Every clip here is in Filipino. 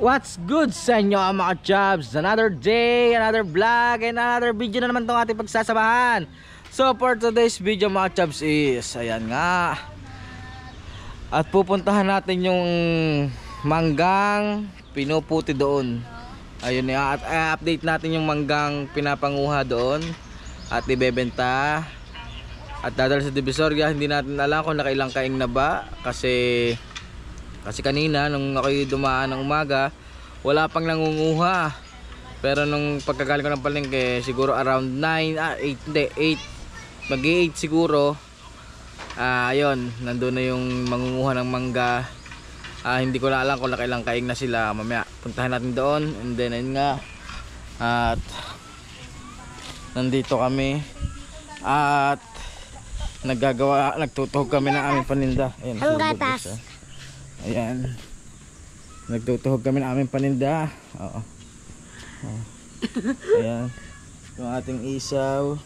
What's good sa inyo mga chubs? Another day, another vlog, and another video na naman itong ating pagsasamahan. So for today's video mga chubs is, ayan nga, at pupuntahan natin yung manggang pinuputi doon. Ayun nga, at update natin yung manggang pinapanguha doon at ibebenta at dadal sa Divisoria. Hindi natin alam kung nakailang kaing na ba, kasi kanina nung ako'y dumaan ng umaga wala pang nangunguha, pero nung pagkagaling ko ng palengke siguro around 9, 8, hindi 8, mag-8 siguro, ayun, nandun na yung mangunguha ng mangga. Hindi ko na alam kung nakailang kaing na sila. Mamaya puntahan natin doon, and then ayun nga, at nandito kami at nagtutuhog kami ng aming paninda. Ayan, ang gatas. Ayan, nagtutuhog kami ng aming paninda. Oo. Ayan, yung ating isaw,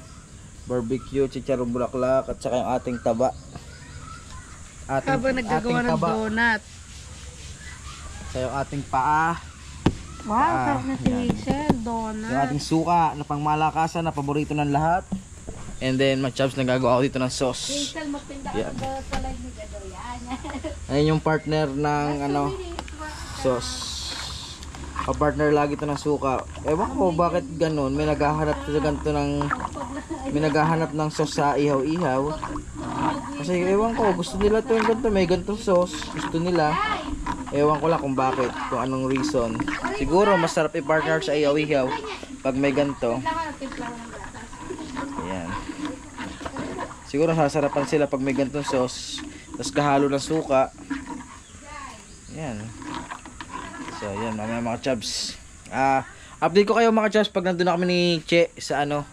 barbecue, chicharong bulaklak, at saka yung ating taba. Habang naggagawa ng donut. Sa yung ating paa. Wow, sarap na si Hazel, donut. Yung ating suka na pangmalakasan na paborito ng lahat. And then mga chubs, nagagawa ako dito ng sauce. Hazel, magpinda ka sa live ni Gado yan. Ayun yung partner ng ano, sauce. Partner lagi ito ng suka. Ewan ko bakit ganun. May naghahanap sa ganito ng, may naghahanap ng sauce sa ihaw-ihaw. Kasi ewan ko, gusto nila ito yung ganito. May ganitong sauce. Gusto nila. Ewan ko lang kung bakit, kung anong reason. Siguro masarap i-partner sa ihaw-ihaw pag may ganito. Ayan. Siguro sasarapan sila pag may ganitong sauce, tapos kahalo ng suka. Ayan. So ayan mga chubs, update ko kayo mga chubs pag nandun na kami ni Che sa ano,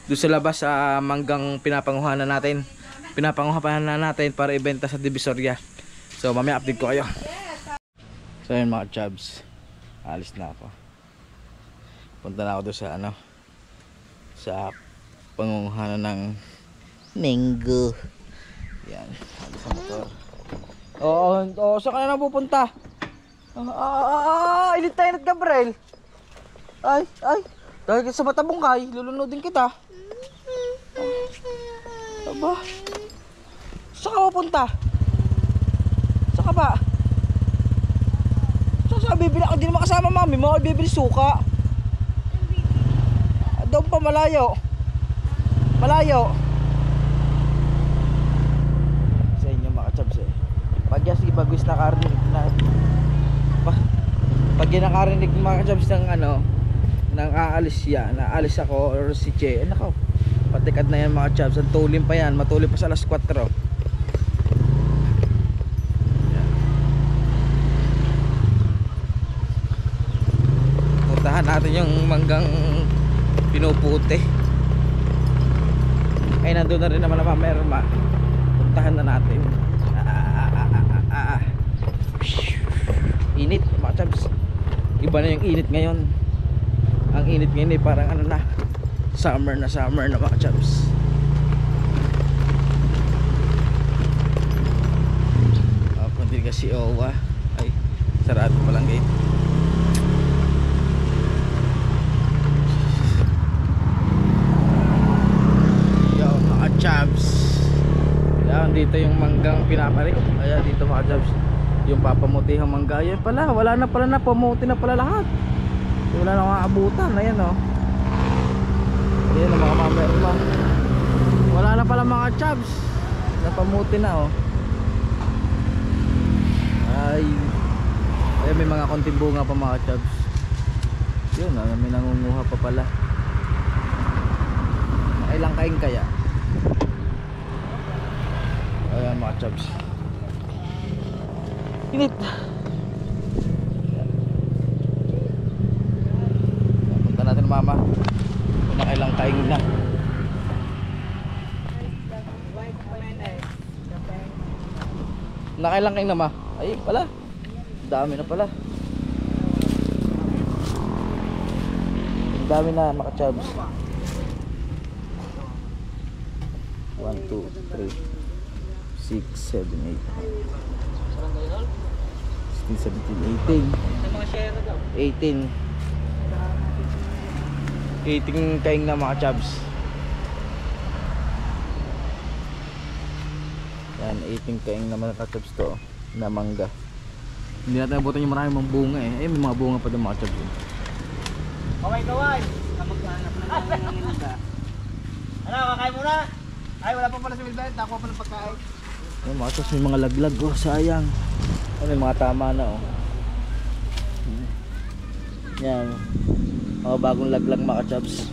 doon sa labas sa manggang pinapanguha na natin para ibenta sa Divisoria. So mamaya update ko kayo. So ayan mga chubs, alis na ako, punta na ako doon sa ano, sa pangunguha ng mango. Yan, alis sa motor. Oo, saan ka na pupunta? Init tayo, Gabriel. Ay, dahil sa matabungkay, lulunodin kita. Aba, saan ka pupunta? Saan ka ba? Saan ka bibili? Hindi naman kasama mami mo, bibili suka. Doon pa malayo. Sa inyo mga chubs eh, pag bagwis nakarinig na, pag nakarinig mga chubs ng ano, nang aalis naalis ako or si Che, nako, patikad na yan mga chubs. Ang tulim pa yan, matulim pa sa alas 4. Puntahan natin yung manggang pinuputi. Ay, nandun na rin naman ang Merma. Puntahan na natin. Init mga chubs. Iba na yung init ngayon. Ang init ngayon eh, parang ano na, summer na mga chubs. Kundi kasi owa. Ay, sarado palang gate. Chubs, yan dito yung manggang pinaparik. Ayan dito mga chubs, yung papamutihang mangga. Ayan pala, wala na pala, na pamuti na pala lahat. Wala na mga abutan. Ayan o, ayan ang mga mamerma. Wala na pala mga chubs, napamuti na o. Ay, may mga konting bunga pa mga chubs. Yun, may nangunguha pa pala. Ilang kaing kaya? Ayan mga chubs, init. Punta natin mama kung nakailang kaing na. Nakailang kaing na ma? Ay pala, dami na pala. Dami na mga chubs. 1, 2, 3, 6, 7, 8. 16, 17, 18. Sa mga share daw. 18. 18 kaing na mga chubs. Yan, 18 kaing na mga chubs to na mangga. Hindi natin abutan yung maraming mga bunga eh. May mga bunga pa doon mga chubs. Kaway! Kamaghanap na ng inanda. Ano, kakain muna? Ay, wala pa pala si Wilbert. Nakuha pa ng pagkain. Yung mga chubs, may mga laglag. Oh, sayang. May mga tama na oh. Yan. Mga bagong laglag mga chubs.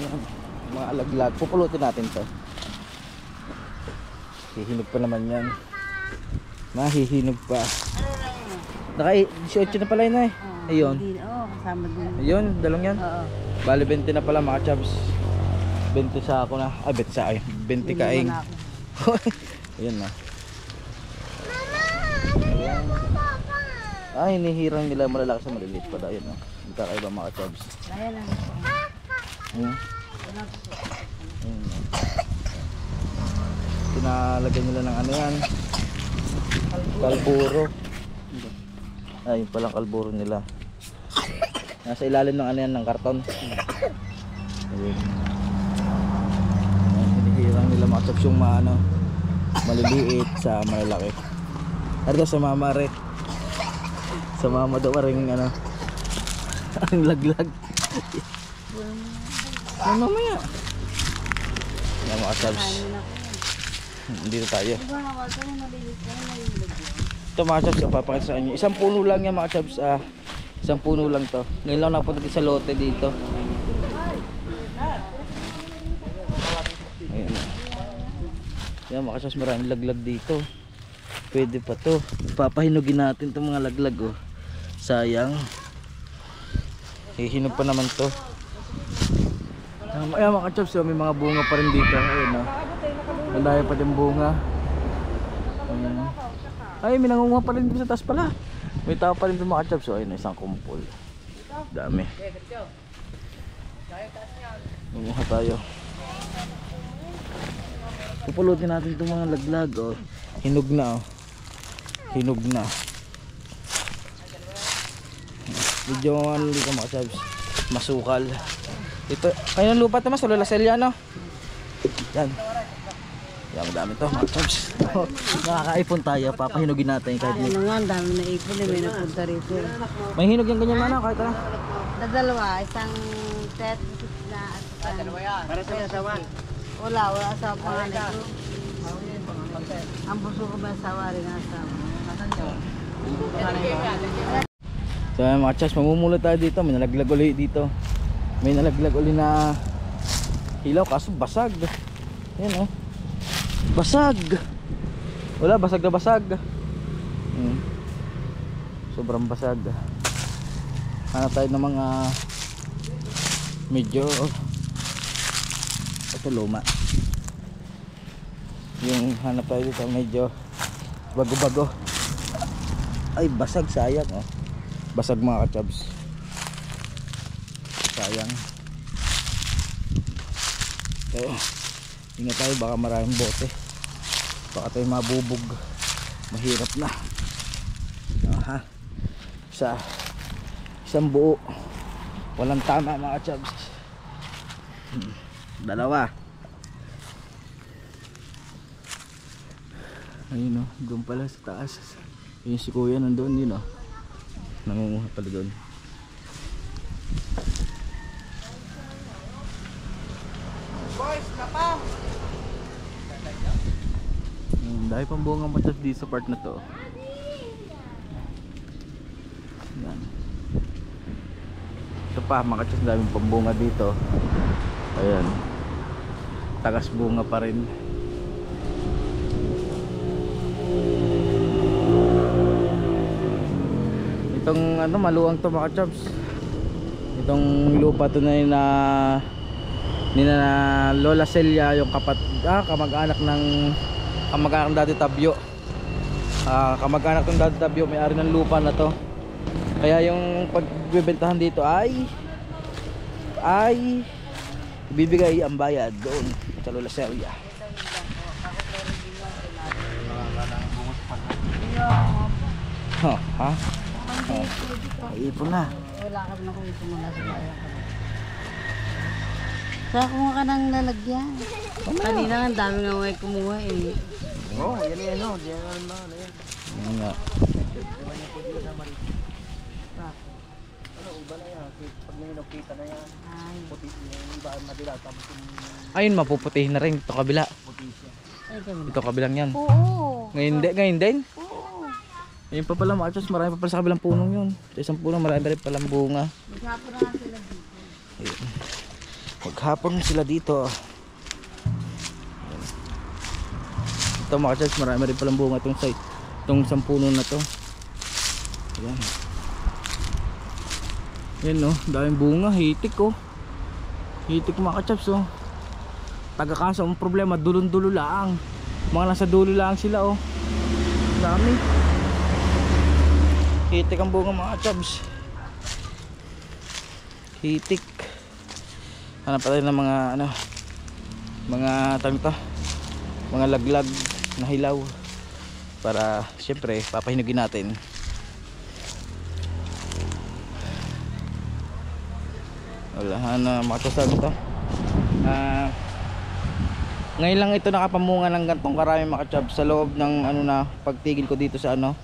Yan. Mga laglag. Pupulutin natin to. Hihinog pa naman yan. Mahihinog pa. Naka 18 na pala yun eh. Ayun. Oo, kasama din. Ayun, dalong yan. Oo. Bali 20 na pala mga chubs. 20 sa ako na. Ah, 20 sa akin. 20 kaing. Ayun na. Ayan. Ah, hinihirang nila malalaki sa maliliit pala. Ayun na. Magkakaiba mga chubs. Ayan lang. Ayun. Ayun na. Pinalagyan nila ng ano yan. Kalburo. Ay, yun palang kalburo nila. Nasa ilalim ng ano yan, ng karton. Ayun. Hinihirang nila mga chubs yung ano, maliliit sa malalaki. Arito sa mama rin. Sa mama daw rin ano. Ang laglag. Ano mamaya? Yan mga chubs. Dito tayo. Ito mga chubs, papakita sa inyo. Isang puno lang yan mga chubs. Isang puno lang to. Ngayon lang napunta sa lote dito. Ayan. Yan mga chubs, maraming laglag dito. Pwede pa to. Papahinugin natin itong mga laglag oh. Sayang. Hihinog pa naman to. Ayan mga chubs, may mga bunga pa rin dito. Ayan oh. Malaya pa din bunga. Ayan. Ay, may nangunguha pa rin dito sa taas pala. May tao pa rin dito mga chubs. Ayun, isang kumpul. Dami. Nangunguha tayo. Pupulutin natin itong mga laglag oh. Hinog na oh. Hinog na. Medyo ano dito mga chubs, masukal. Ito, kayo ng lupa ito mas, Lola Celia no? Yan. Yan, madami to mga chubs. Nakakaipon tayo, papahinugin natin kahit Ano nga, ang dami na ipon eh, may napunta rito. may hinog yung ganyan mana kahit ano. Dalawa, isang set na Dalawa yan. Para sa asawa. wala sa panganay ko. Ang buso ko ba sa wari nga asawa? So yan mga chubs, mamumula tayo dito. May nalaglag uli dito. May nalaglag uli na hilaw kaso basag. Yan oh. Basag. Wala, basag na basag. Sobrang basag. Hanap tayo ng mga medyo ito luma. Yung hanap tayo dito medyo bago-bago. Ay, basag, sayang oh. Basag mga kachubs. Sayang. So, ingat tayo, baka maraming bote. Baka tayo mabubog. Mahirap na. Aha. Isang buo. Walang tama mga kachubs. Dalawa. Ayun o, doon pala sa taas. Yung si kuya nandun yun o. Nangunguha pala doon. Boys, kapam! Dahil pang bunga matas dito sa part na to. Yan. Ito pa, makachas daming pambunga dito. Ayan. Tagas bunga pa rin. Itong ano, maluwang to mga chubs. Itong lupa to na yun na nina Lola Celia, yung kamag-anak ng kamag-anak ng Daddy Tabyo. Kamag-anak ng Daddy Tabyo, may-ari ng lupa na to. Kaya yung pagbebentahan dito ay bibigay ang bayad doon sa Lola Celia. Oh, ha? Hindi, pwede ka. May ipon na. Wala ka na kung ito mula sa kaya ka. Saka kumuha ka ng lalagyan. Kanina nga, ang dami nga may kumuha eh. Oo, yan yan o. Diyan na ano yan. Yan nga. Ano, uba na yan. Pag nakita na yan, Ay, puti yung iba madila. Tapos yung Ayun, mapuputihin na rin. Ito kabila. puti siya. ay kami. Ito kabilang yan. Oo. Ngayon din. Oo. Ayun pa pala mga chos, marami pa pala sa kabilang punong yun. Sa isang punong marami pa rin palang bunga. Maghapon na nga sila dito. Ayun. Maghapon sila dito. Ayun. Ito mga chos, marami rin palang bunga itong site. Itong isang puno na to. Ayan. Yan no, daming bunga, hitik oh. Hitik mga chaps oh. Taga-kaso ang problema, dulon-dulo lang. Mga nasa dulo lang sila oh. Dami. Hitik ang bunga mga chaps. Hitik. Hanap pa tayo ng mga ano, mga tawag ito, mga laglag na hilaw. Para syempre papahinugin natin. Wala na makasasabi ito. Ngayon lang ito nakapamunga ng gantong karami mga chab sa loob ng ano na pagtigil ko dito sa ano,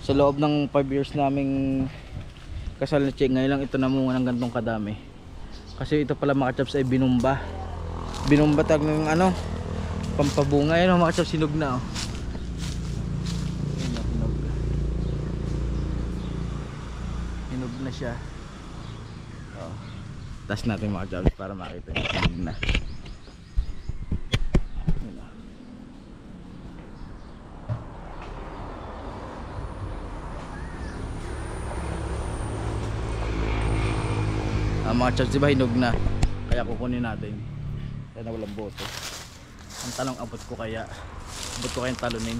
sa loob ng 5 years naming kasal na check. Ngayon lang ito namunga ng gantong kadami. Kasi ito pala mga chabs ay binumba. Binumba tag ng ano, pampabunga. Yan mga chabs, sinog na oh. Hinog na siya. Oh. Taas natin mga chabs para makita nyo. Hinog na. Mga chabs, diba hinog na? Kaya kukunin natin. Kaya na walang boto. Ang talong abot ko kaya. Abot ko kayang talunin.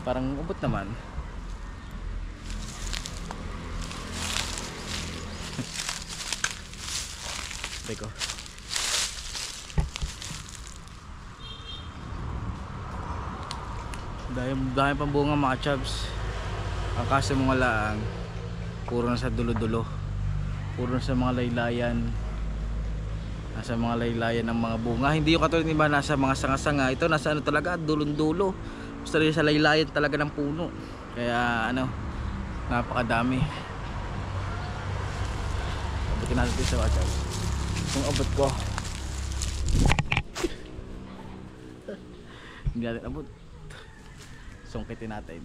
Parang abot naman. Teko. Dahil pang bunga mga chabs. Ang kaso mga laang puro na sa dulo-dulo. Puro na sa mga laylayan. Nasa mga laylayan ng mga bunga. Hindi yung katulad iba nasa mga sanga-sanga. Ito nasa ano talaga, dulon-dulo. Basta rin sa laylayan talaga ng puno. Kaya ano, napakadami. Abutin natin ito sa WhatsApp. Kung abot ko, hindi natin abot. Sungkitin natin.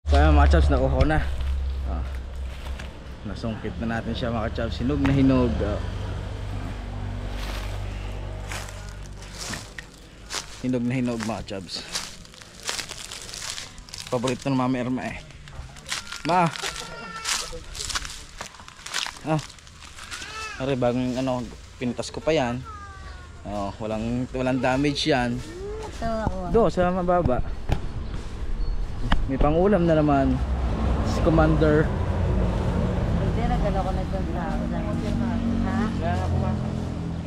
Kaya mga chabs, nakuha na. Nasungkit na natin siya mga chabs. Hinog na hinog. Hinog na hinog mga chabs. Paborito ng Mama Irma eh. Ma! Ari, bagong ano, pinitas ko pa yan. Walang damage yan. Ito ako. Do, sa mababa. May pangulam na naman. Si Commander. Hindi, nagano ko na dyan sa ha?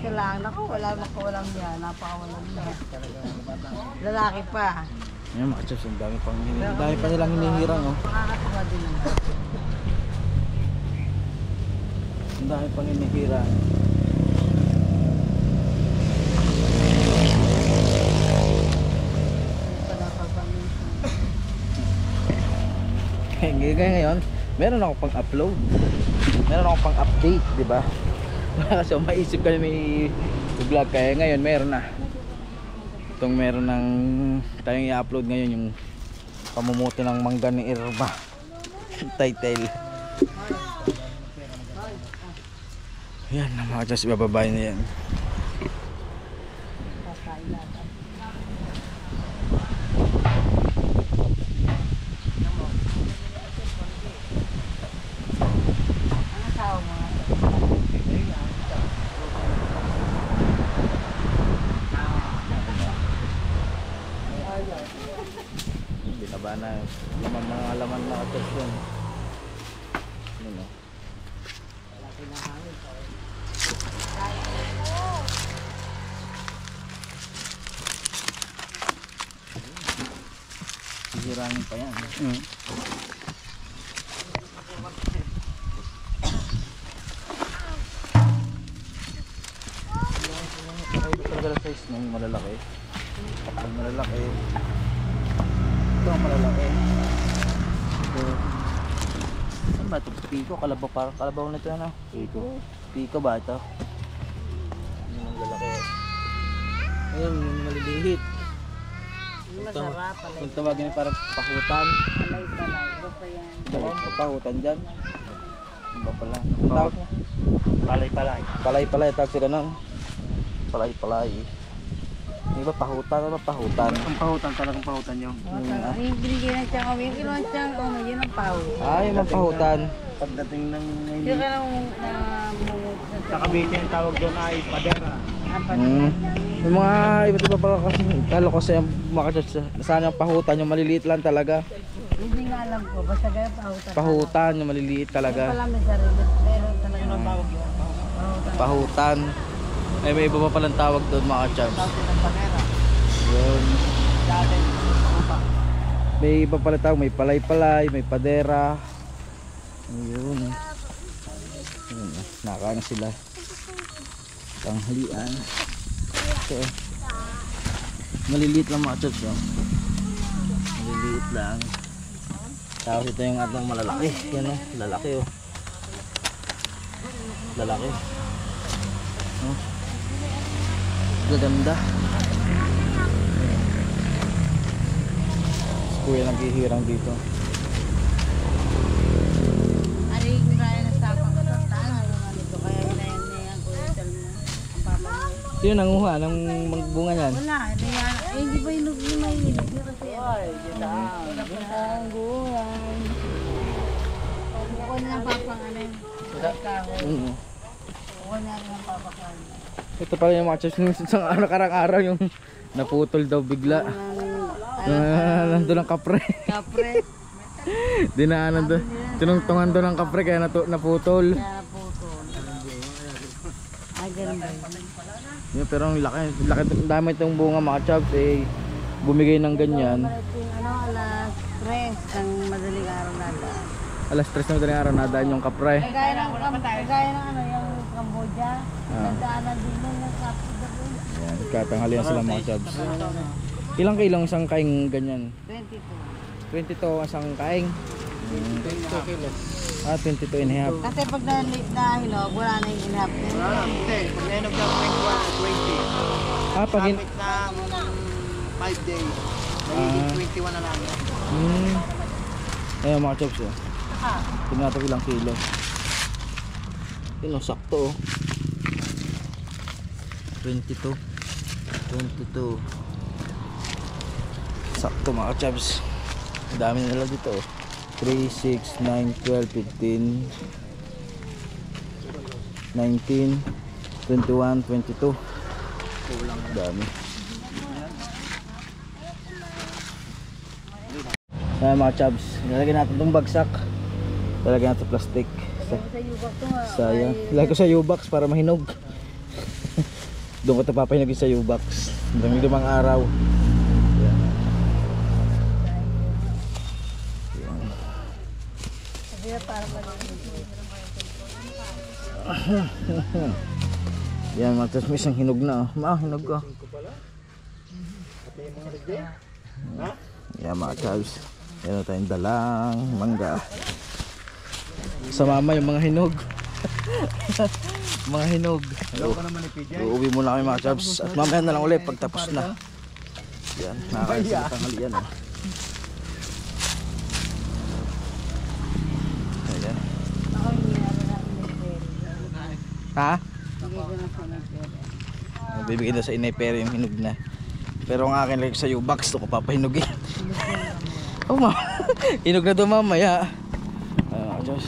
Ito lang. Naku, walang yan. Napakawalang yan. Lalaki pa. Ayan mga chaps, ang dami pa nilang hinihirang oh. Makakatuwa din naman. Ang dami pang hinihirang. Ngayon, meron ako pang upload. Meron ako pang update, di ba? Kasi maisip ka na may vlog, kaya ngayon meron na. Itong meron ng tayong i-upload ngayon yung pamumuti ng mangga ni Irma. Title. Yan, mga Diyos, ibababay na yan. Ang asawa mo nga. Binaba na mga laman na atos yun. Ano no? Hihirangin pa yan. Ito talaga ang size ng malalaki. Ang malalaki. Ito ang malalaki. Ito. Ano ba ito? Pico? Kalabaw, parang kalabaw na ito ano? Pico. Pico ba ito? Yung malalaki. Ayun, yung maliliit. Masarap pala. Kung tawagin niyo parang pahutan. Palay. Iba pa yan. Ito pahutan dyan. Iba pala. Ang tawag niya? Palay. Palay-palay. Tawag sila nun. Palay-palay. Yung iba pahutan. Ano ba pahutan? Ang pahutan, talagang pahutan nyo. Yung binigay ng tiyang kami, yung kinuha ng tiyang kami, yun ang pao. Ah, yung mga pahutan. Pagdating ng Yung ka lang namumot sa Cavite, ang tawag doon ay padera. Yung mga iba't iba pala kasi kalo kasi yung makachurch saan yung pahutan, yung maliliit lang talaga. Hindi nga alam ko, basta gaya pahutan. Pahutan, yung maliliit Yung talaga. pala may sarili, meron talaga ng tawag yun. Pahutan. Ay may iba pa palang tawag doon mga champs. Tawag ng padera. Yun. Dati, upa. May iba pala tawag, may palay-palay, may padera. Ayun. Ayun, nakaano sila. Tanghalian. Ito. Maliliit lang mga champs. Oh. Maliliit lang. Tapos ito yung atong malalaki. Yan o, lalaki o. Lalaki. Oh. Gaganda. Kuya naghihirang dito. Ano yung kaya ng sapang sa taas, ano ito, kaya hinayan niya ang kuya Salmo, ang papa mo. Sino nanguha ng bunga niyan? Wala, hindi ba yung may hilig niya kasi ang guwan. Kukuha niya ang papang ano yun, kahoy. Kukuha niya ang papang. Ito pala yung mga chaps ng isang araw yung naputol daw bigla. Nandun ang kapre. Kapre. Dinaanan doon. Tinungtungan doon ang kapre kaya naputol. Kaya naputol. Ay, ganun ba yun? Yun, pero ang laki dami itong bunga mga chaps eh. Bumigay ng ganyan. Alas 3 ng madaling araw nata. Alas 3 na madaling araw nadaan yung kapre. Kagaya ng ano, yung Cambodia. Nadaanan din yun ng kapre. Ayan, katanghalian sila mga chaps. Ilang kilong isang kaing ganyan? 22. 22 isang kaing. 22 kilos. Ah, 22 and a half. Kasi pag nahilog, wala na yung inhap. Hindi, pag nainog ng 21, 20. Ah, pag Gamit ng 5 days. Nagiging 21 na lang. Ayan mga chops oh. Tingnan natin ilang kilo. Yun oh, sakto oh. 22. Sakto mga chops. Ang dami nila dito oh. 3, 6, 9, 12, 15 19 21, 22. Dami. Ayan mga chubs, nilagyan natin itong bagsak. Lalagyan natin plastic. Sayang. Ilagay ko sa U-box para mahinog. Doon ko ito papahinagin sa U-box. Hanggang 5 araw. Ayan. Yan mga chubs, may isang hinog na. Hinog ka. Yan mga chubs. Yan na tayong dalang mangga. Sa mama yung mga hinog. Mga hinog. Uuwi muna kami mga chubs. At mamaya na lang ulit pagtapos na. Yan, nakakain sa tanghalian. Ayan. Ha? Bibigyan na sa inay pero yung hinog na. Pero ang akin lagi sa U-box, ito ko papahinugin. Oh ma, hinog na ito mamaya. Diyos.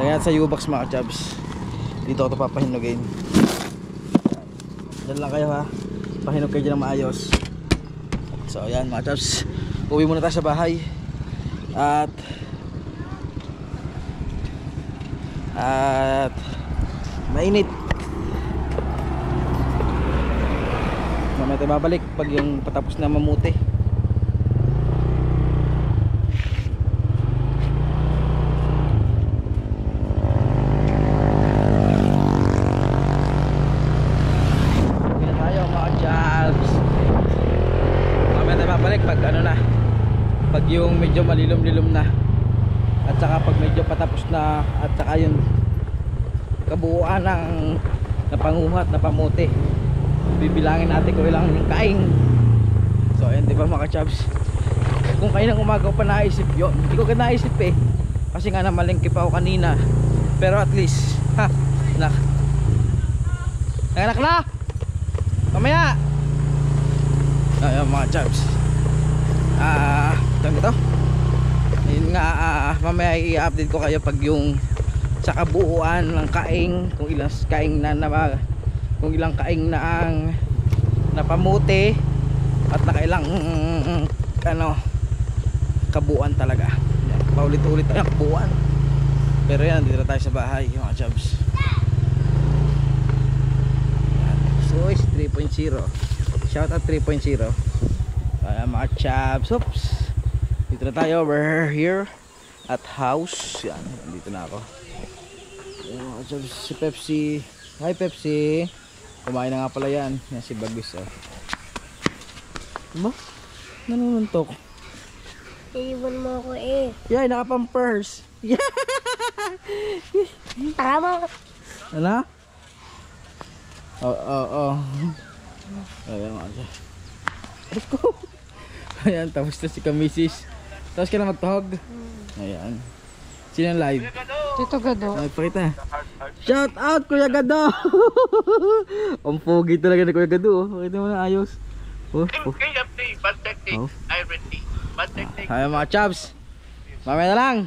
Lagyan sa U-box mga chubs. Dito ko ito papahinugin. Diyan lang kayo ha. Pahinog kayo dyan ng maayos. So ayan mga chubs, uwi muna tayo sa bahay. At mainit. Mamaya tayo babalik pag yung patapos na mamuti. Yan tayo mga jobs. Mamaya tayo babalik pag ano na, pag yung medyo malilom-lilom na, at saka pag medyo patapos na, at saka yung kabuuan ng napanguhat na pamuti. Bibilangin natin kung ilang yung kaing. So ayun, diba mga chabs, kung kayo ng umaga pa naisip yun, hindi ko ka naisip eh, kasi nga namalengke pa ako kanina. Pero at least nak nanganak na mamaya. Ayun mga chabs, ito yun nga, mamaya i-update ko kayo pag yung sa kabuuan ng kaing, kung ilang kaing kung ilang kaing na ang napamuti at nakailang ano kabuuan talaga. Yan, paulit-ulit ang kabuuan. Pero yan, dito tayo sa bahay mga jobs. So is 3.0, shout out 3.0. Mga jobs. Oops, dito na tayo, we're here at house. Yan, dito na ako. Mga jobs, si Pepsi. Hi Pepsi. Kumain na nga pala yan. Yan si Bagus. Diba? Nanununtok. Iiwan mo ako eh. Yay, nakapampers. Tama. Ano? Oo. Ayan mga dyan. Ayan, tapos na si Kamisis. Tapos ka na magtahog. Ayan. Sino yung live? Tito Gado. Ay, pakita. Shout out Kuya Gado. Ang pogi talaga ni Kuya Gado. Pakita mo na ayos. Ay mga chaps, mamaya na lang.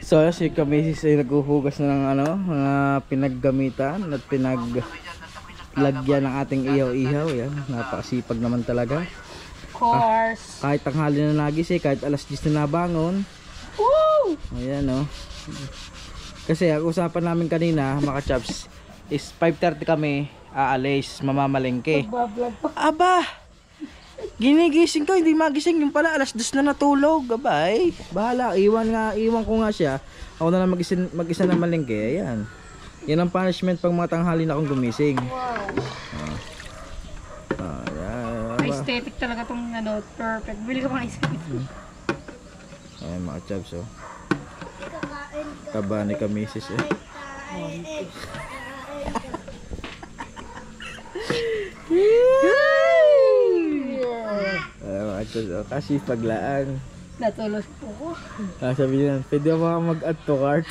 So si Kamisis ay naghuhugas na ng ano, mga pinaggamitan at pinaglagyan ng ating ihaw-ihaw. Yan, napakasipag naman talaga. Of course. Kahit tanghali na nagising, kahit alas 10 na nabangon. Woo! Ayan o. Kasi ang usapan namin kanina mga chaps is 5:30 kami aalis, mamamalengke. Aba, ginigising ko, hindi magising. Yung pala alas 2 na natulog. Abay, bahala, iwan ko nga siya. Ako na lang mag-isa na malengke. Ayan, yan ang punishment pag mga tanghali na akong gumising. Aesthetic talaga tong ano, perfect. Bili ka pang ice cream. Ayan mga chaps, oh. Kaba ni Kamisis eh. Mga chaps, oh. Kasi paglaan. Natulog po ko. Sabi niya, pwede mo mag-add to cart.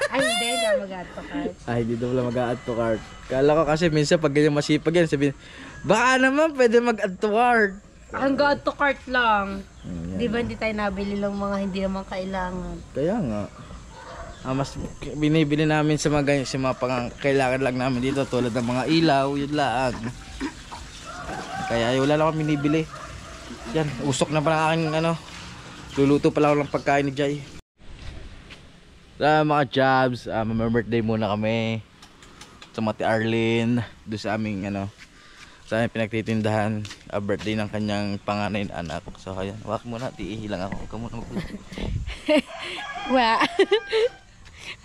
Ay, hindi na mag-add to cart. Ay, hindi daw pala mag-add to cart. Kala ko kasi minsan pag ganyan masipag yan, sabihin, baka naman pwede mag-add to cart. Ang add to cart lang. Yan. Di ba hindi tayo nabili lang mga hindi naman kailangan? Kaya nga. Mas binibili namin sa mga ganyan, sa mga kailangan lang namin dito, tulad ng mga ilaw, yun lang. Kaya wala lang akong binibili. Yan, usok na pala aking ano, luluto pala ako ng pagkain ni Jai. Mga jobs, birthday muna kami sa Mati Arlene, doon sa aming ano, sa aming pinagtitindahan, birthday ng kanyang panganay na anak. So kaya, wak muna, tiihilang ako. Huwag ka muna mag-birthday. Wow.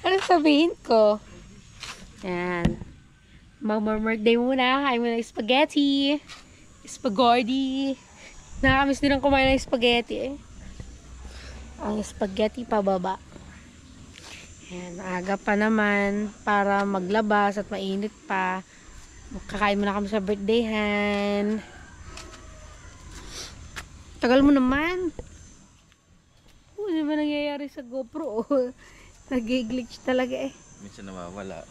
Ano sabihin ko? Yan. Mag-birthday muna. Kain mo ng spaghetti. Spaghetti. Nakakamiss din ang kumain ng spaghetti eh. Ang spaghetti pababa. Yan. Aga pa naman para maglabas at mainit pa. Kakain muna kami sa birthdayhan. Tagal mo naman. Ano ba nangyayari sa GoPro? Nag-glitch talaga eh. Minsan nawawala.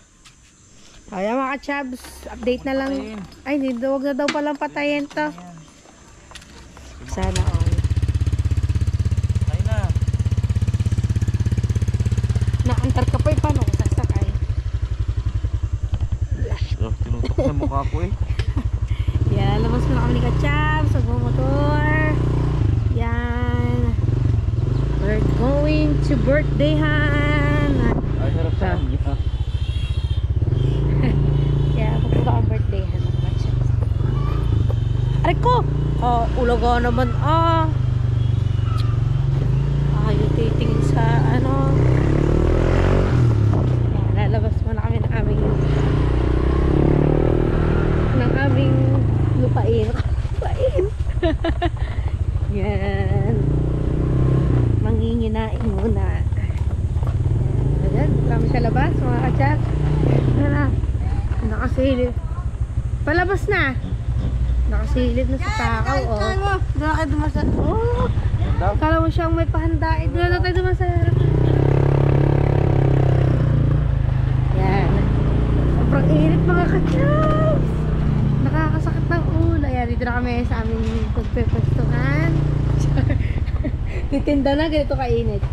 Kaya mga chabs, update na lang. Ay, hindi, huwag na daw palang patayin to. Sana all. Ay na. Naantar ka pa eh, paano ko sasakay? Oh, tinutok sa mukha ko eh. Yan, labas mo na kami ni ka-chabs, motor. Yan. We're going to birthdayhan. Ay, sarap sa amin. Kaya pupunta ang birthdayhan ng ka-chabs. Aray ko! Ulaga naman Ayaw titingin sa ano. Yan, lalabas muna kami ng aming lupain. Lupain! Yan. Manginginain muna. Ayan, kami sa labas mga kachat. Yan na. Nakasilip. Palabas na. Nakasilip na sa takaw. Doon na kayo dumasal. Kala mo siyang may pahandain. Doon na tayo dumasal. Yan. Sobrang init mga kachat. Nakakasakit ng ulo. Ayan, dito na kami sa aming pagpepestuhan. Titinda na, ganito kainit.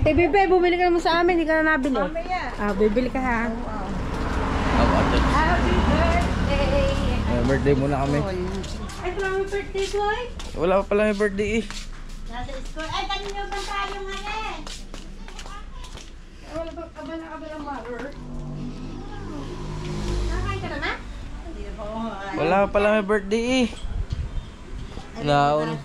Bebe, bumili ka naman sa amin, hindi ka na nabili. Bibili ka ha. Happy birthday! Birthday muna kami. Ay, wala may birthday, boy? Wala pa pala may birthday eh. Nasa school. Ay, kanino ba tayo ngayon? Wala ba kabala mother? Nakakain ka naman? Wala pa pala may birthday eh. Naon.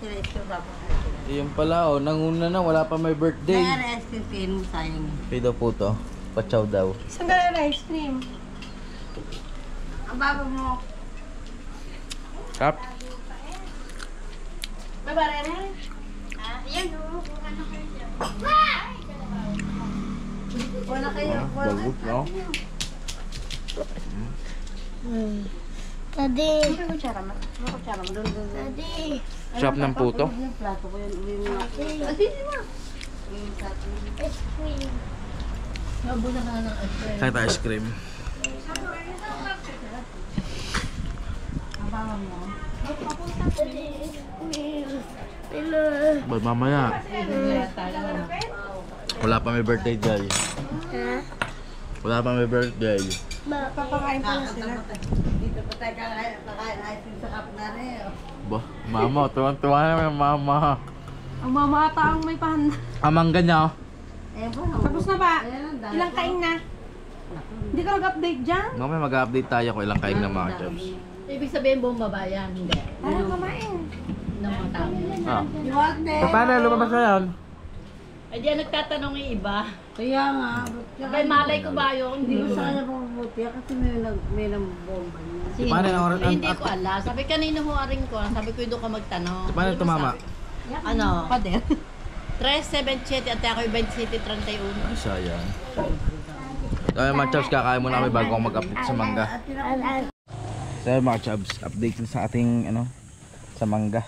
Yung pala nanguna na, wala pa may birthday. Kaya ice cream mo sayang. Kaya daw po to, pachaw daw. Isang gala ice cream. Ang baba mo. Kap? Babara na? Yan o. Ano kayo dyan? Wala kayo. Bagot, no? Daddy. Ano kutsara mo? Ano kutsara mo? Daddy. Shop ng puto. Yung plato ko yun. Uwi mo. Daddy mo. Ice cream. Nabunan ka na ng ice cream. Kahit ice cream. Ang baba mo. Ba't mamaya? Wala pa may birthday day. Wala pa may birthday. Papakain pa lang sila. Dito pa tayo kakain ice cream sa kapnari. Ba, mama, tuwan-tuwa naman yung mama. Ang mama ata ang may pahanda. Amang ganyan. Tapos na ba? Ilang kain na? Hindi ka nag-update dyan? Mamaya mag-update tayo kung ilang kain ng mga jobs. Ibig sabihin buong babayan, hindi. Parang kumain. Ng mga tao. Ah. Iwagde. Paano lumabas na yan? Ay di nagtatanong yung iba. Kaya nga. Abay malay ko ba yun? Hindi ko sa kanya pamabuti kasi may nambomba niya. Paano yung oras? Hindi ko alam. Sabi kanina mo aring ko. Sabi ko doon ka magtanong. Paano tumama? Ano? Pader. 377 at ako yung 2731. Ay, sayang. Kaya mga chubs, kakain muna kami bago ako mag-update sa mangga. So mga chubs, update sa ating sa mangga.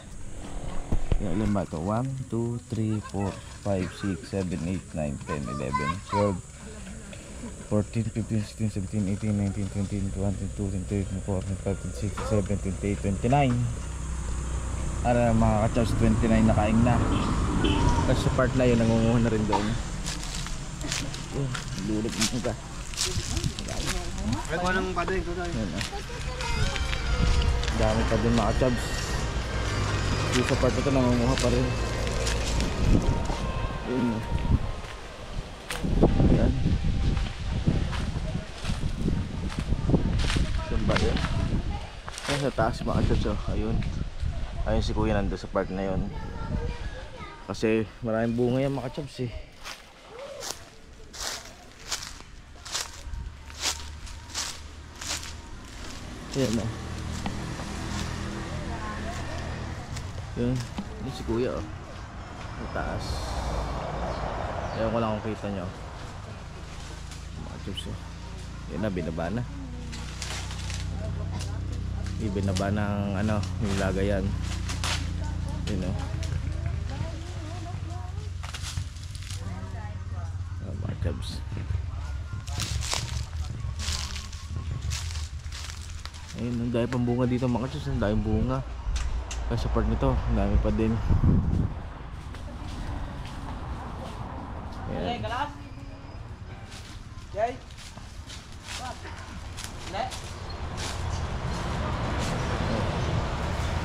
Ilan ba ito? 1, 2, 3, 4, 5, 6, 7, 8, 9, 10, 11, 12, 14, 15, 16, 17, 18, 19, 20, 21, 22, 23, 24, 25, 26, 27, 28, 29. Para mga ka-chubs, 29 na kain na. Kasi sa part na yun, nangunguha na rin doon. Lulog mo ka. Nagawa ng paday ko tayo. Dami pa din mga chubs. Yung sa part ito nangunguha pa rin. Yun. Yan. Saan ba yun? Ayun sa taas mga chubs. Ayun. Ayun si kuya nandun sa part na yun. Kasi maraming bunga yan mga chubs eh. Ayan o. Yun. Yun si kuya o. Sa taas. Ewan ko lang kung kita nyo. Mga chubs o. Yun na, binaba na. Ibinaba ng yung lagayan. Yun o. Mga chubs. Ayun, ang dami pang bunga dito mga chubs, ang dami bunga. Kaya sa part nito, ang dami pa din. Ayan. Galas? Jay?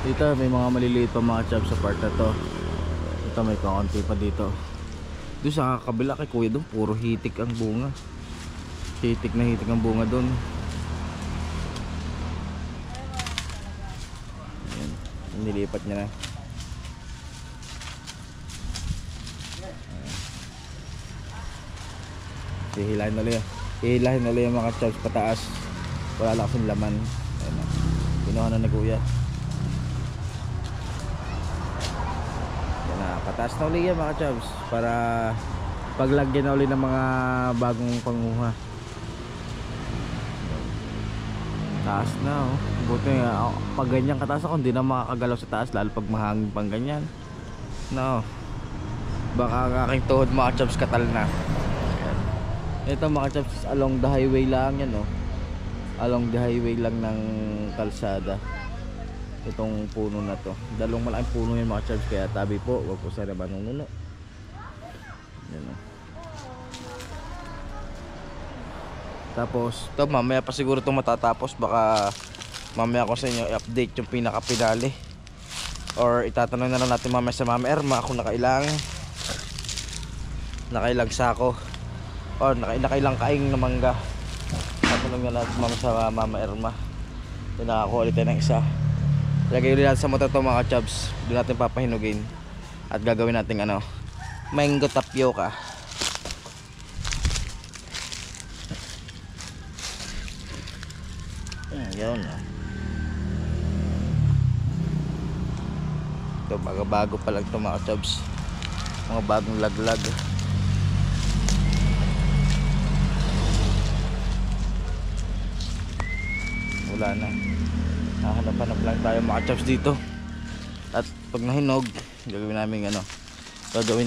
Dito may mga maliliit pa mga chubs sa part na to. Ito may kaunti pa dito. Doon sa kabila kay kuya doon, puro hitik ang bunga. Hitik na hitik ang bunga doon. nilipat niya na. Hihilahin ulit yung mga chops pataas. Wala lang kasing laman. Ayan na. Kinuha na ni kuya. Ayan na. Pataas na ulit yan mga chops. Para paglagyan na ulit ng mga bagong panguha. Taas na oh. Buti nga pag ganyan kataas ako, hindi na makakagalaw sa taas. Lalo pag mahangin pang ganyan. No. Baka ang aking tuhod mga chops katal na. Ito mga chops, along the highway lang yan oh. Along the highway lang ng kalsada. Itong puno na to. Dalawang malaking puno yan mga chops. Kaya tabi po, wag po sana manununo. Yan oh. Tapos to mamaya pa siguro itong matatapos. Baka mamaya ko sa inyo i-update yung pinaka-pinali. Or itatanong na lang natin mamaya sa Mama Erma kung nakailang sako or nakailang kaing na mangga. Tatanong na natin mamaya sa Mama Erma kung nakakuha ulit tayo ng isa. Lagay ulit natin sa motor to mga chops. Doon natin papahinugin. At gagawin natin ano, mango tapioca. Yun ito bago pa lang ito mga chops, mga bagong laglag. Wala na, nahanap lang tayo mga chops dito. At pag nahinog gagawin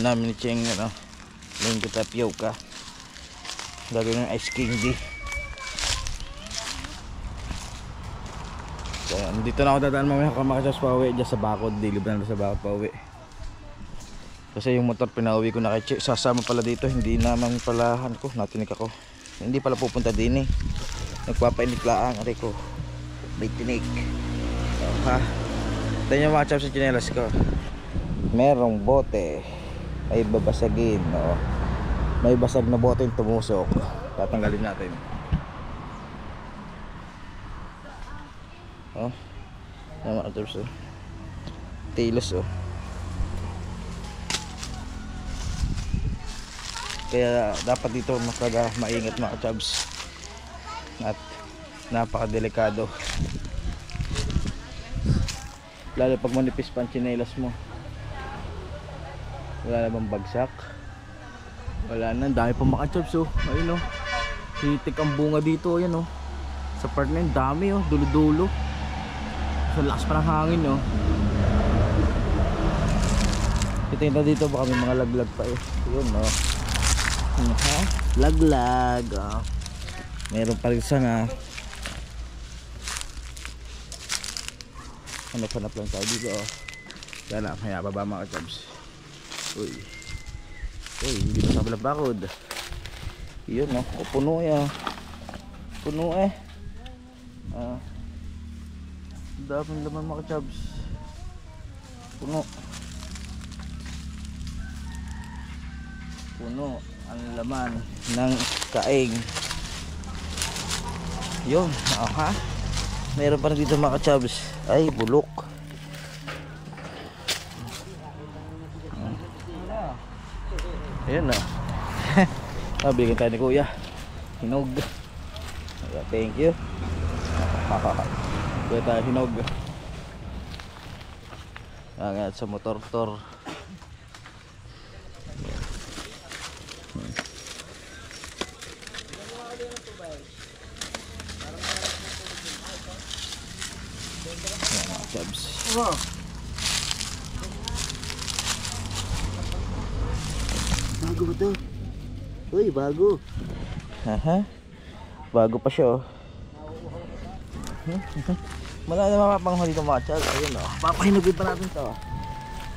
namin ni Cheng ano, mango tapioca. Gagawin ng ice candy. Dito na ako dadaan mamaya mga chops pauwi dyan sa bakod. Dilib na sa bakod pauwi. Kasi yung motor pinauwi ko na kay Che. Sasama pala dito. Hindi naman palahan ko. Natinik ako. Hindi pala pupunta din eh. Nagpapainit laang. Aray ko. May tinik. So, ha. Ito yung mga chops sa chinelas ko. Merong bote. Ay babasagin. No? May basag na bote yung tumusok. Tatanggalin natin. Oh, yan mga chops oh. Tilos oh. Kaya dapat dito maingat mga chops. At napakadelikado. Lalo pag manipis pa ang tsinelas mo. Wala na bang bagsak? Wala na, dami pa mga chops oh. Ayun oh. Hitik ang bunga dito, ayan oh. Sa part na yun, dami oh, dulo-dulo. So lakas pa ng hangin no. Titingnan dito baka may mga laglag pa eh. Yun no. Laglag oh. Meron pa rin sana. Hanap lang tayo dito oh. Sana maya baba mga chops. Uy, hindi na sa balabakod. Yun no, puno yan. Puno eh. Daming laman mga chops. Puno ang laman ng kaing. Yun, ha? Meron pa rin dito mga chops. Ay, bulok. Ayun na. Bigyan tayo ni kuya. Hinog. Thank you. Kaya tayo hinog. Angat sa motor-tor. Jobs. Bago ba ito? Uy, bago. Haha. Bago pa siya oh. Wala na mapapanghuli dito mga chops. Ayun oh. Papahinugin pa natin to.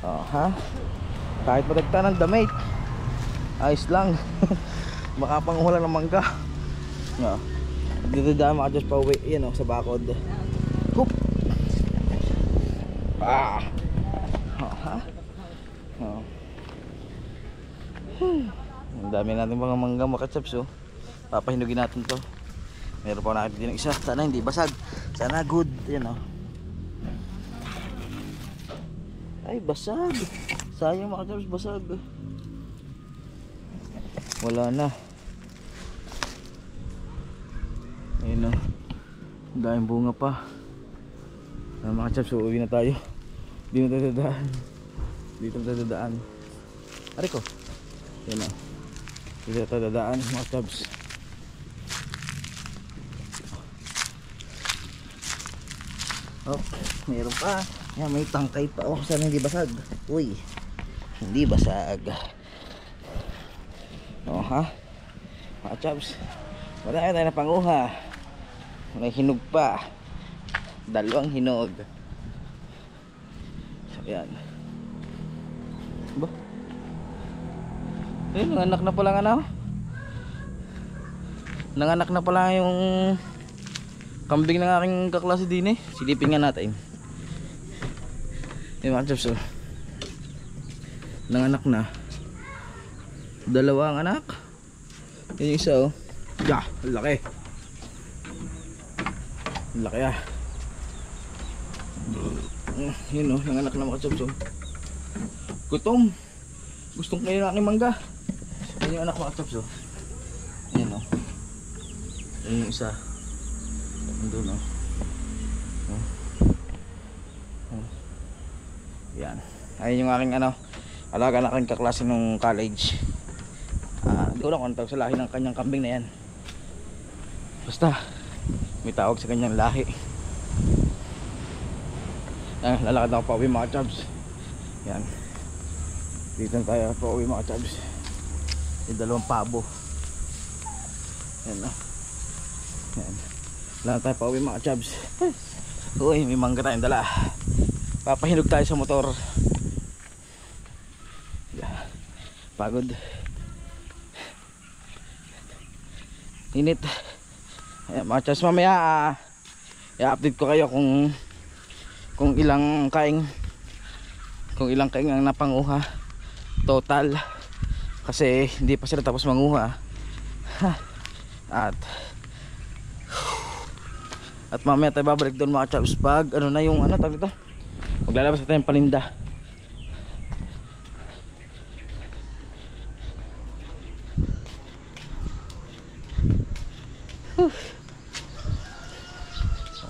Oh, ha? Kahit madagta ng damit. Ayos lang. Makapanghula ng mangga. No. Dito daan mga chops pa uwi. Ayun oh, sa bakod. Hoop. Ah. Oh, ha? Oh. Ang dami natin mga mangga mga chops oh. Papahinugin natin to. Meron pa nakita din ng isa. Sana hindi basag. Sana good. Yan o. Ay, basag. Sayang mga Chabs, basag. Wala na. Ayun o. Daming bunga pa. Mga Chabs, uuwi na tayo. Dito na tayo dadaan. Dito na tayo dadaan. Ari ko. Ayun o. Dito na tayo dadaan mga Chabs. Oh, mayroon pa. Yan, may tangkay pa. Oh, sana hindi basag. Uy, hindi basag. Oh, ha? Mga Chabs, marami tayo na panguha. May hinog pa. 2 hinog. So, yan. Ba? Ayun, nanganak na pala nga na. Nanganak na pala yung kambing ng aking kaklase din eh. Silipin nga natin. Yung mga Chabs, oh. Nanganak na. 2 ang anak. Yun yung isa, oh. Yeah, laki. Laki ah. Yun oh, nanganak na mga Chabs, oh. Gutom. Gustong kayo na aking mangga. Yun yung anak mga Chabs, oh. Yun oh. Yun yung isa. Doon oh. Yan. Ayun yung aking ano, alaga na aking kaklase nung college. Hindi ko lang kung tawag sa lahi ng kanyang kambing na yan. Basta may tawag sa kanyang lahi. Lalakad ako pa uwi mga Chabs. Yan. Dito na tayo pa uwi mga Chabs. Yung 2 pabo. Yan o. Yan. Lalakad tayo pa uwi mga Chabs. Uy, may mangga tayong dala. Papahinog tayo sa motor. Yeah. Pagod. Init. Ayan, mga Chabs, mamaya i-update ko kayo kung ilang kaing ang napanguha total, kasi hindi pa sila tapos manguha. At mamaya tayo babalik doon mga Chabs pag ano na yung ano tawag dito, maglalabas na tayong paninda.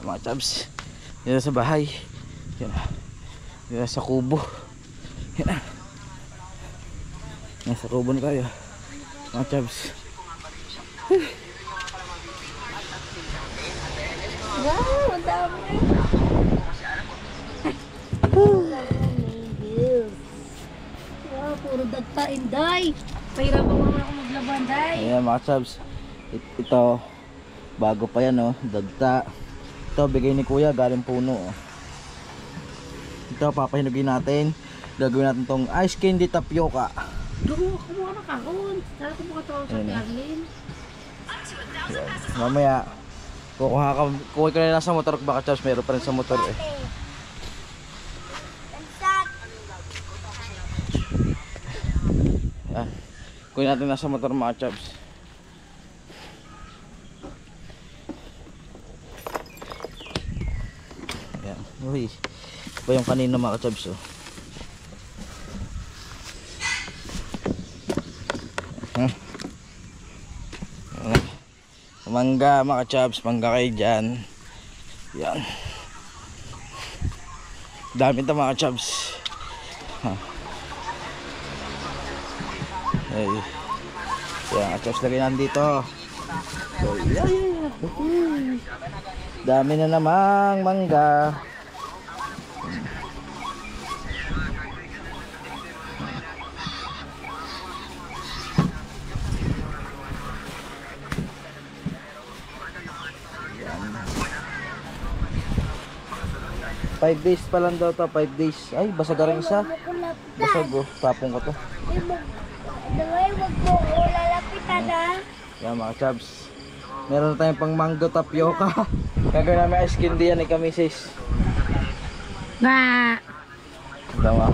Mga Chabs, yan sa bahay, yan sa kubo, yan nasa kubo na tayo mga Chabs. Wow, ang dami. Wow, puro dagta, Inday. Pahirapan mo naman ako maglaban, Day. Ayan mga Chabs, ito bago pa yan oh, dagta. Ito bigay ni kuya, galing puno oh. Ito papahinugin natin. Gagawin natin tong ice candy tapioca. Kumuha na kahon. Sana kumuha ito sa Arlene. Mamaya kukuha ka na sa motor, baka Chabs meron pa rin sa motor eh. Yan. Kunin natin nasa motor mga Chabs. Yan. Uy, iba yung kanina mga Chabs oh. Mangga mga Chabs, mangga kayo dyan. Yan. Dami ito mga Chabs. Ay. Yan mga Chabs, lagay nandito. So, yan. Dami na namang mangga. Yan. 5 days pa lang daw to, 5 days. Ay, basag rin isa. Basag oh, tapong ko to. Daway, wag mo ko lalapitan ha. Yan mga Chabs, meron na tayong pang mango tapioca. Gagawin namin ice candy yan, kami sis. Nga. Tama.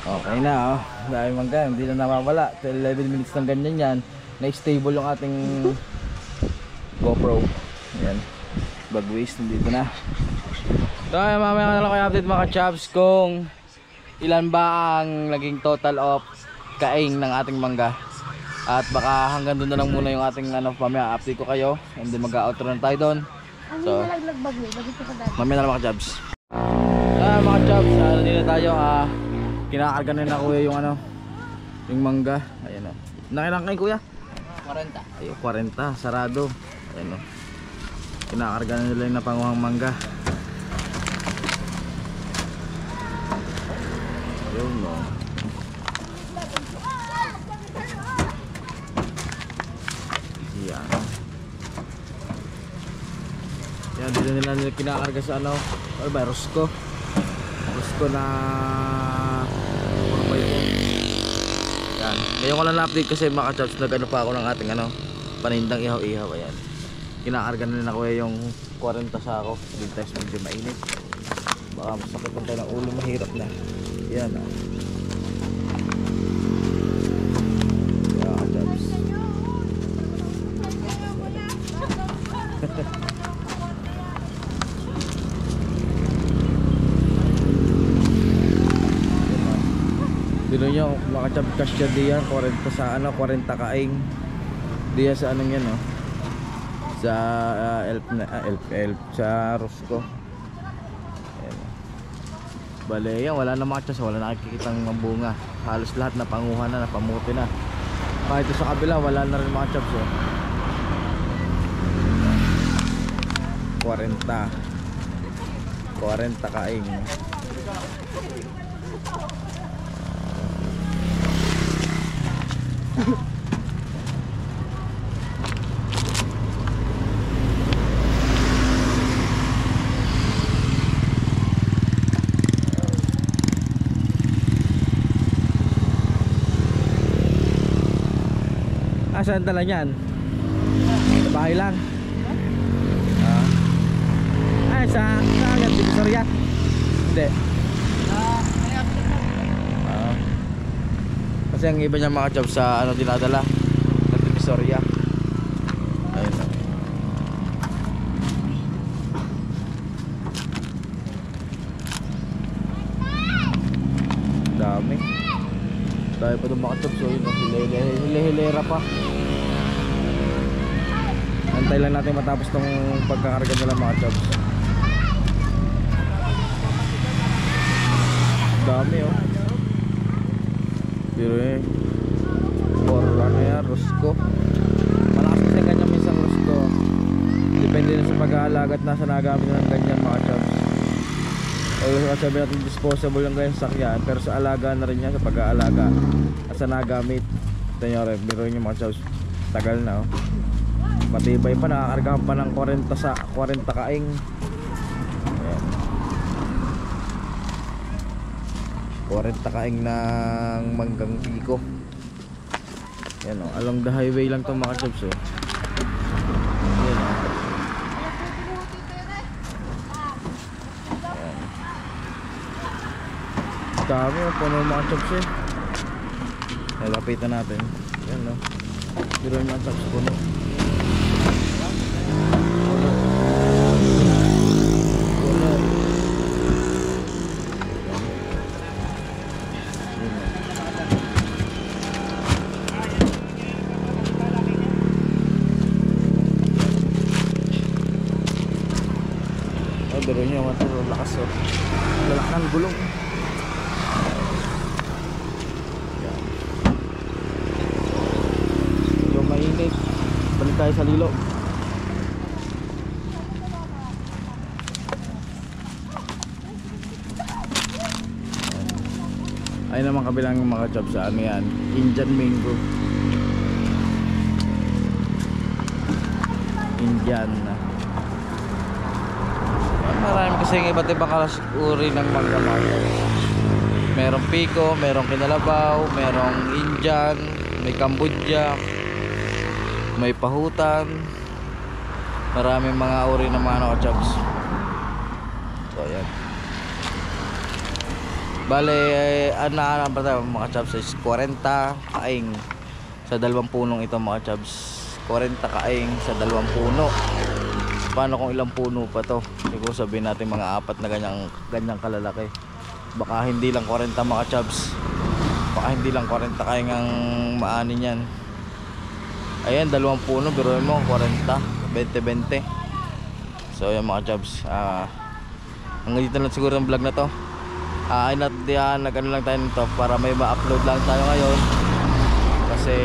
Okay na oh. Dahil mangga, hindi na nawawala. 11 minutes ng ganyan yan. Na-stable yung ating GoPro. Yan. Bag waste, nandito na. So mamaya na lang kayo update mga Chabs kung ilan ba ang naging total of kaing ng ating mangga. At baka hanggang doon na lang muna yung ating mamaya update ko kayo, and then mag-outro na tayo doon. So, Nalaglag bagyo, bagyo ko dati. mamaya na lang mga jobs. Mga jobs, nandito na tayo. Kinakarga na na kuya yung yung mangga. Ayan o. Nakilang kayo kuya? 40. Ayun, 40, sarado. Ayan o. Kinakarga na nila yung napanguhang mangga. Ayun o. Yan. Yan, dito nila kinakarga sa ano ba, Rosco. Rosco na 4x4. Yan. Ngayon ko lang na-update kasi mga ka-chops, nag-ano pa ako ng ating panindang ihaw-ihaw. Ayan. Kinakarga na rin ako yung 40 sa ako. Dito tayo medyo mainit. Baka masakit lang tayo ng ulo, mahirap na. Yan o. Yan ka-chops. Bilo nyo makachab cash dyan diyan 40 sa 40 kaing diyan sa yan sa elf sa Rosco. Ayan. Bale yan, wala na mga chas, wala na nakikitang bunga, halos lahat na panguhan na, napamuti na. Kahit sa kabila wala na rin mga chaps 40 kaing. Saan tala niyan? Sa bahay lang? Sa agad si Victoria? Hindi. Kasi ang iba niya mga job sa dinadala sa Divisoria. Ayun na. Dami. Dahil pa doon mga job, so yun, hilera pa. Antay lang natin matapos tong pagkakarga nila mga jobs. Dami oh. Pero for Rosco. Malakas kasi ganyan minsan Rosco. Depende na sa pag-aalaga at nasa nagamit ng ganyan mga jobs. O sabi natin disposable yung ganyan sakyan, pero sa alaga na rin yan, sa pag-aalaga at sa nagamit. Ito nyo rin, biro nyo mga jobs. Tagal na oh. Matibay pa, nakakargahan pa ng 40 kaing. Ayan. 40 kaing ng manggang piko. Ayan o, along the highway lang itong mga jobs oh. Ayan o. Ayan. Dami o, puno mga jobs eh. Nalapitan natin. Ayan o. Biro yung mga jobs puno. Pero nyo ito lakas oh. Lalak ng gulong. Yung mainit. Balik tayo sa lilo. Ay naman kabilang mga job sa yan, Indian mango. Indian na. Marami kasi iba't ibang uri ng mangga. Merong pico, merong kinalabaw, merong Indian, may Cambodia, may pahutan. Maraming mga uri ng mga jobs. So ayan. Bale, ano ba tayo mga jobs is 40 kaing sa 2 punong ito mga jobs. 40 kaing sa 2 puno. Paano kung ilang puno pa to? Siguro sabihin natin mga 4 na ganyang kalalaki. Baka hindi lang 40 mga chubs. Baka hindi lang 40 kaya ngang maanin yan. Ayan, 2 puno, biruin mo 40, 20-20. So ayan mga chubs, hanggang dito lang siguro ang vlog na to. Nag-ano lang tayo nito para may ma-upload lang tayo ngayon. Kasi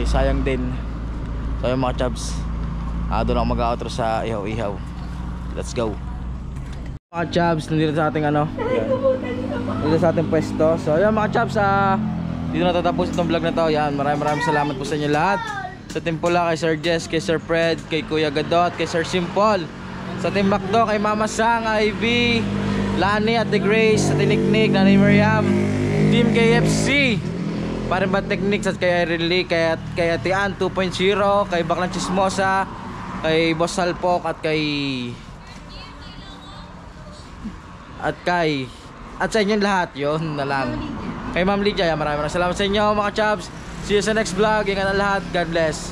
sayang din. So ayan mga chubs, doon ako mag-outro sa ihaw-ihaw. Let's go. Mga chubs, nandito sa ating ano, dito sa ating pwesto. So ayan mga chubs, dito natatapos itong vlog na to. Yan, maraming salamat po sa inyo lahat. Sa Team Pula, kay Sir Jess, kay Sir Fred, kay Kuya Gadot, kay Sir Simple. Sa Team Macdo, kay Mama Sang, Ivy, Lani at The Grace, sa Tiniknik, Nanay Miriam, Team KFC, Parimba Techniques at kay Riley, kay Atian 2.0, kay Baklang Chismosa, kay Boss Salpok at sa inyong lahat, yun na lang. Kay Ma'am Lydia, maraming salamat sa inyo mga chubs. See you sa next vlog. Ingat ang lahat. God bless.